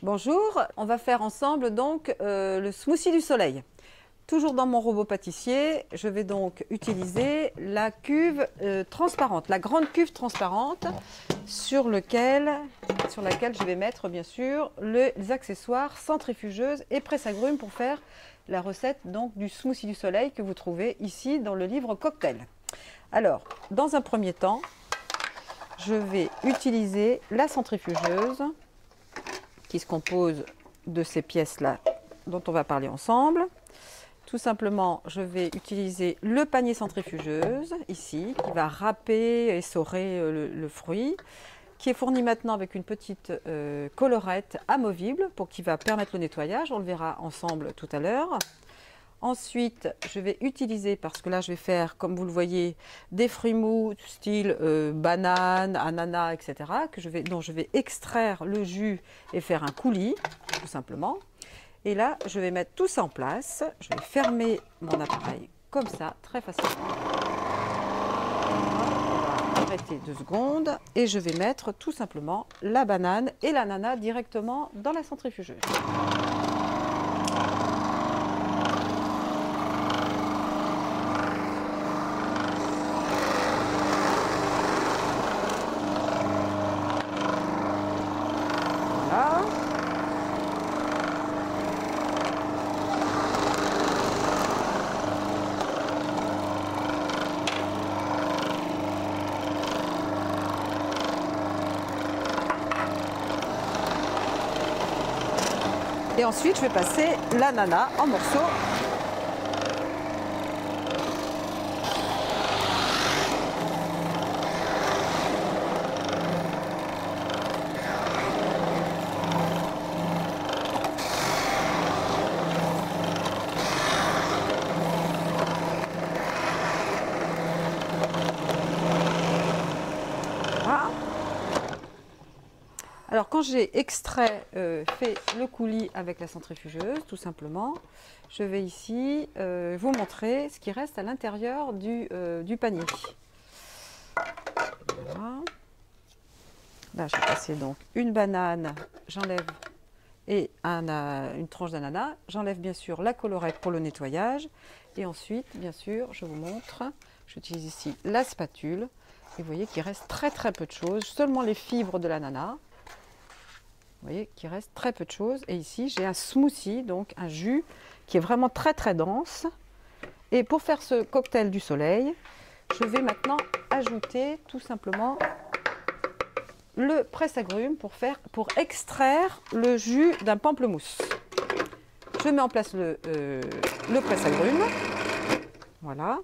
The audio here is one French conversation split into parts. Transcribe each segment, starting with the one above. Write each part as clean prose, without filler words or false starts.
Bonjour, on va faire ensemble donc le smoothie du soleil. Toujours dans mon robot pâtissier, je vais donc utiliser la cuve transparente, la grande cuve transparente sur laquelle je vais mettre bien sûr les accessoires centrifugeuses et presse-agrumes pour faire la recette donc du smoothie du soleil que vous trouvez ici dans le livre cocktail. Alors, dans un premier temps, je vais utiliser la centrifugeuse qui se compose de ces pièces-là dont on va parler ensemble. Tout simplement, je vais utiliser le panier centrifugeuse, ici, qui va râper et essorer le fruit, qui est fourni maintenant avec une petite collerette amovible qui va permettre le nettoyage. On le verra ensemble tout à l'heure. Ensuite, je vais utiliser, parce que là, je vais faire, comme vous le voyez, des fruits mous, style banane, ananas, etc., dont je vais extraire le jus et faire un coulis, tout simplement. Et là, je vais mettre tout ça en place. Je vais fermer mon appareil comme ça, très facilement. On va arrêter 2 secondes et je vais mettre tout simplement la banane et l'ananas directement dans la centrifugeuse. Voilà. Et ensuite, je vais passer l'ananas en morceaux. Voilà. Alors quand j'ai extrait, fait le coulis avec la centrifugeuse, tout simplement, je vais ici vous montrer ce qui reste à l'intérieur du panier. Voilà. Là, je vais passer donc une banane, j'enlève, et une tranche d'ananas. J'enlève bien sûr la collerette pour le nettoyage. Et ensuite, bien sûr, je vous montre, j'utilise ici la spatule. Et vous voyez qu'il reste très peu de choses, seulement les fibres de l'ananas. Vous voyez qu'il reste très peu de choses. Et ici, j'ai un smoothie, donc un jus qui est vraiment très dense. Et pour faire ce cocktail du soleil, je vais maintenant ajouter tout simplement le presse-agrumes pour extraire le jus d'un pamplemousse. Je mets en place le presse-agrumes. Voilà.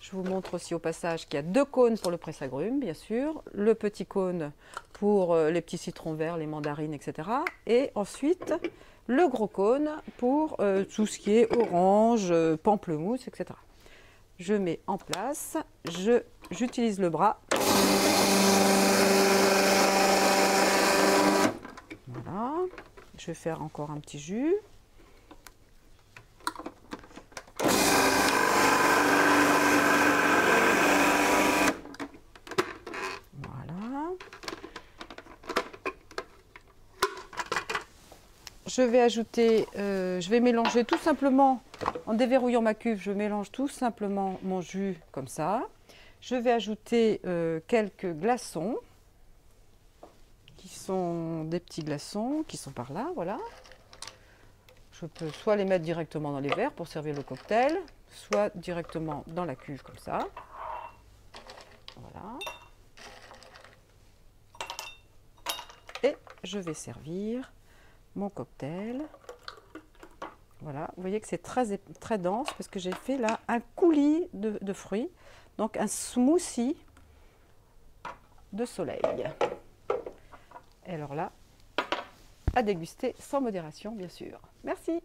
Je vous montre aussi au passage qu'il y a 2 cônes pour le presse-agrumes, bien sûr. Le petit cône pour les petits citrons verts, les mandarines, etc. Et ensuite, le gros cône pour tout ce qui est orange, pamplemousse, etc. Je mets en place, j'utilise le bras. Voilà. Je vais faire encore un petit jus. Je vais ajouter, je vais mélanger tout simplement, en déverrouillant ma cuve, je mélange tout simplement mon jus comme ça. Je vais ajouter quelques glaçons, qui sont des petits glaçons, qui sont par là, voilà. Je peux soit les mettre directement dans les verres pour servir le cocktail, soit directement dans la cuve comme ça. Voilà. Et je vais servir mon cocktail. Voilà, vous voyez que c'est très dense parce que j'ai fait là un coulis de fruits, donc un smoothie de soleil. Et alors là, à déguster sans modération, bien sûr. Merci.